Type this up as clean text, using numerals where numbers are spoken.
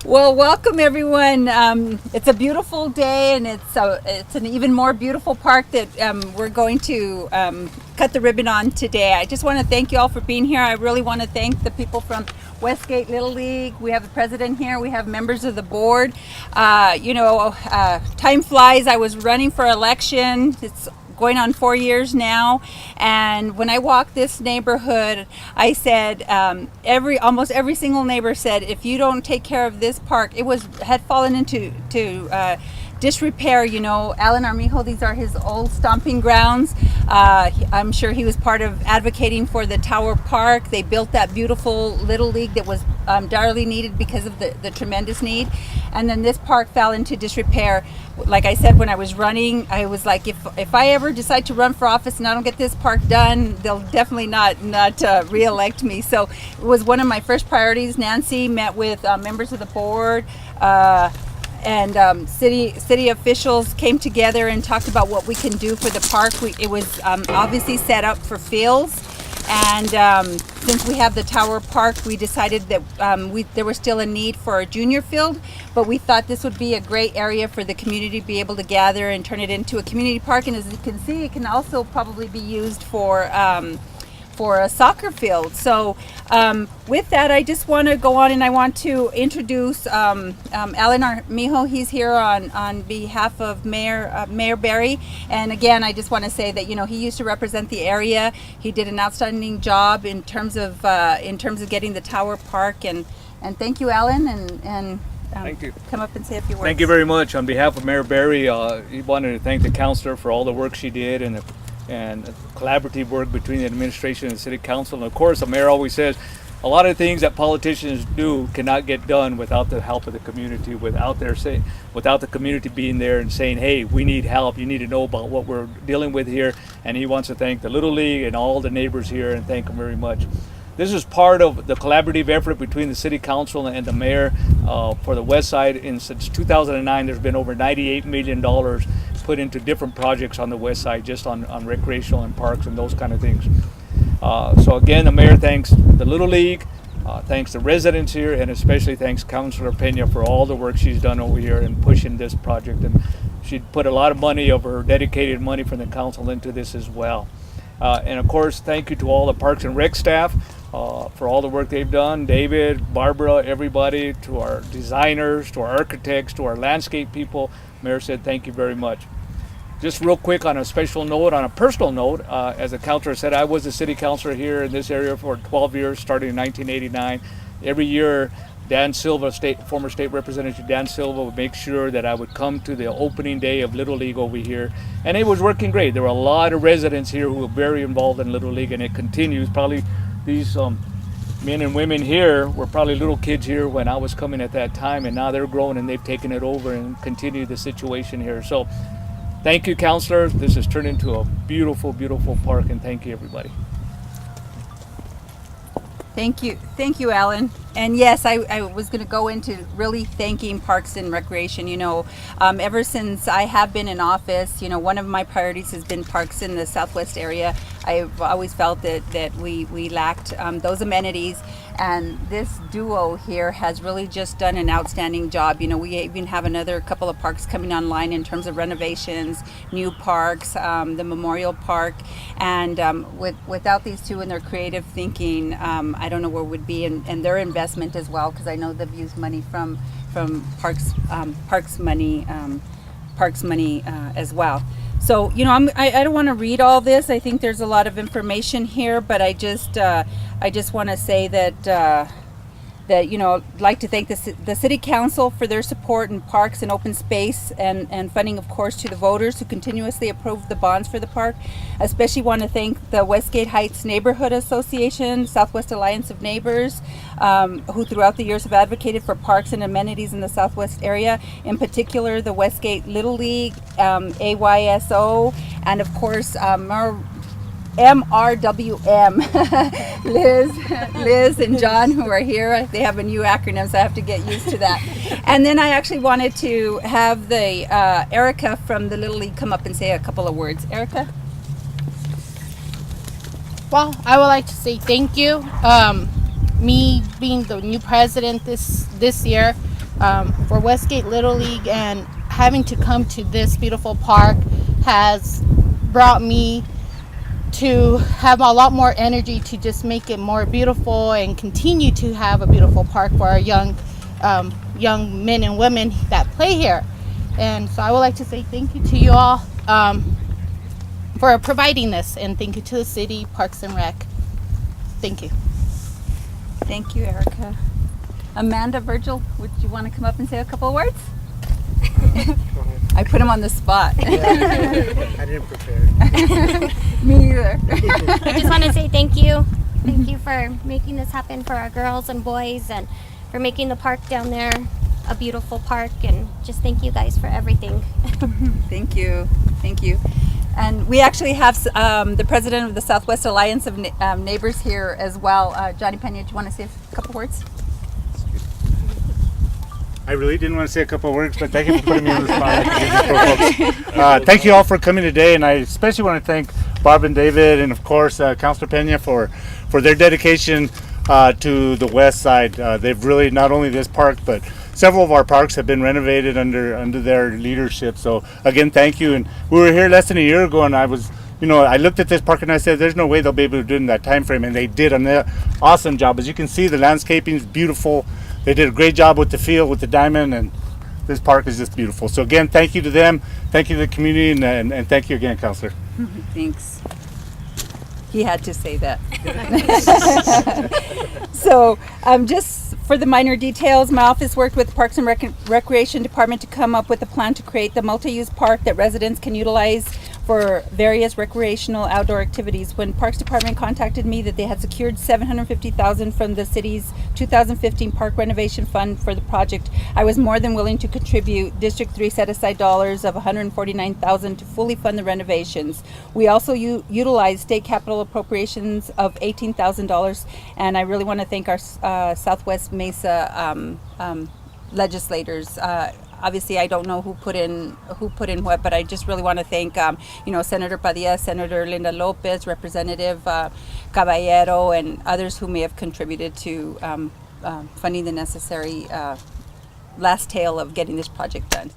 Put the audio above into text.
Well, welcome everyone. It's a beautiful day, and it's an even more beautiful park that we're going to cut the ribbon on today. I just want to thank you all for being here. I really want to thank the people from Westgate Little League. We have the president here. We have members of the board. Time flies. I was running for election. It's going on 4 years now, and when I walked this neighborhood, I said almost every single neighbor said, if you don't take care of this park, had fallen into disrepair. Alan Armijo, these are his old stomping grounds. I'm sure he was part of advocating for the Tower Park. They built that beautiful Little League that was direly needed because of the tremendous need. And then this park fell into disrepair. Like I said, when I was running, I was like, if I ever decide to run for office and I don't get this park done, they'll definitely not re-elect me. So it was one of my first priorities. Nancy met with members of the board, and city officials came together and talked about what we can do for the park. It was obviously set up for fields, and since we have the Tower Park, we decided that there was still a need for a junior field, but we thought this would be a great area for the community to be able to gather and turn it into a community park. And as you can see, it can also probably be used for a soccer field. So with that, I just want to go on and I want to introduce Alan Armijo. He's here on behalf of Mayor Berry. And again, I just want to say that he used to represent the area. He did an outstanding job in terms of getting the Tower Park. And thank you, Alan. And thank you. Come up and say a few words. Thank you very much. On behalf of Mayor Berry, he wanted to thank the councilor for all the work she did and collaborative work between the administration and the city council. And of course, the mayor always says a lot of things that politicians do cannot get done without the help of the community, without the community being there and saying, hey, we need help, you need to know about what we're dealing with here. And he wants to thank the Little League and all the neighbors here and thank them very much. This is part of the collaborative effort between the city council and the mayor for the west side. Since 2009, there's been over $98 million put into different projects on the west side, just on recreational and parks and those kind of things. So again, the mayor thanks the Little League, thanks the residents here, and especially thanks Councilor Peña for all the work she's done over here in pushing this project. And she put a lot of money of her dedicated money from the council into this as well. And of course, thank you to all the Parks and Rec staff for all the work they've done. David, Barbara, everybody, to our designers, to our architects, to our landscape people. Mayor said thank you very much. Just real quick on a special note, on a personal note, as the councilor said, I was the city councilor here in this area for 12 years, starting in 1989. Every year, Dan Silva, former state representative Dan Silva, would make sure that I would come to the opening day of Little League over here. And it was working great. There were a lot of residents here who were very involved in Little League, and it continues. Probably these men and women here were probably little kids here when I was coming at that time, and now they're grown and they've taken it over and continued the situation here. So thank you, councilor. This has turned into a beautiful, beautiful park, and thank you, everybody. Thank you, Alan. And yes, I was going to go into really thanking Parks and Recreation. Ever since I have been in office, one of my priorities has been parks in the Southwest area. I've always felt that we lacked those amenities, and this duo here has really just done an outstanding job. We even have another couple of parks coming online in terms of renovations, new parks, the Memorial Park, and without these two and their creative thinking, I don't know where we'd be, and their investment as well, because I know they've used money from parks money as well. So I don't want to read all this. I think there's a lot of information here, but I just want to say that I'd like to thank the City Council for their support in parks and open space, and funding, of course, to the voters who continuously approve the bonds for the park. I especially want to thank the Westgate Heights Neighborhood Association, Southwest Alliance of Neighbors, who throughout the years have advocated for parks and amenities in the Southwest area, in particular the Westgate Little League, AYSO, and of course MRWM, Liz and John, who are here. They have a new acronym, so I have to get used to that. And then I actually wanted to have the Erica from the Little League come up and say a couple of words. Erica? Well, I would like to say thank you. Me being the new president this year, for Westgate Little League, and having to come to this beautiful park has brought me to have a lot more energy to just make it more beautiful and continue to have a beautiful park for our young men and women that play here. And so I would like to say thank you to you all for providing this, and thank you to the city, Parks and Rec. Thank you. Thank you, Erica. Amanda, Virgil, would you want to come up and say a couple of words? I put him on the spot. I didn't prepare. Me either. I just want to say thank you. Thank you for making this happen for our girls and boys, and for making the park down there a beautiful park, and just thank you guys for everything. Thank you. Thank you. And we actually have the president of the Southwest Alliance of Neighbors here as well. Johnny Peña, do you want to say a couple words? I really didn't want to say a couple of words, but thank you for putting me on the spot. Thank you all for coming today, and I especially want to thank Barb and David, and of course Councilor Peña for their dedication to the west side. They've really, not only this park, but several of our parks have been renovated under their leadership. So again, thank you. And we were here less than a year ago, and I looked at this park and I said, there's no way they'll be able to do it in that time frame, and they did an awesome job. As you can see, the landscaping is beautiful. They did a great job with the field, with the diamond, and this park is just beautiful. So again, thank you to them, thank you to the community, and thank you again, Councilor. Thanks. He had to say that. So just for the minor details, my office worked with the Parks and Recreation Department to come up with a plan to create the multi-use park that residents can utilize for various recreational outdoor activities. When Parks Department contacted me that they had secured $750,000 from the city's 2015 park renovation fund for the project, I was more than willing to contribute. District 3 set aside dollars of $149,000 to fully fund the renovations. We also utilized state capital appropriations of $18,000, and I really want to thank our Southwest Mesa legislators. Obviously, I don't know who put in what, but I just really want to thank, Senator Padilla, Senator Linda Lopez, Representative Caballero, and others who may have contributed to funding the necessary last tail of getting this project done.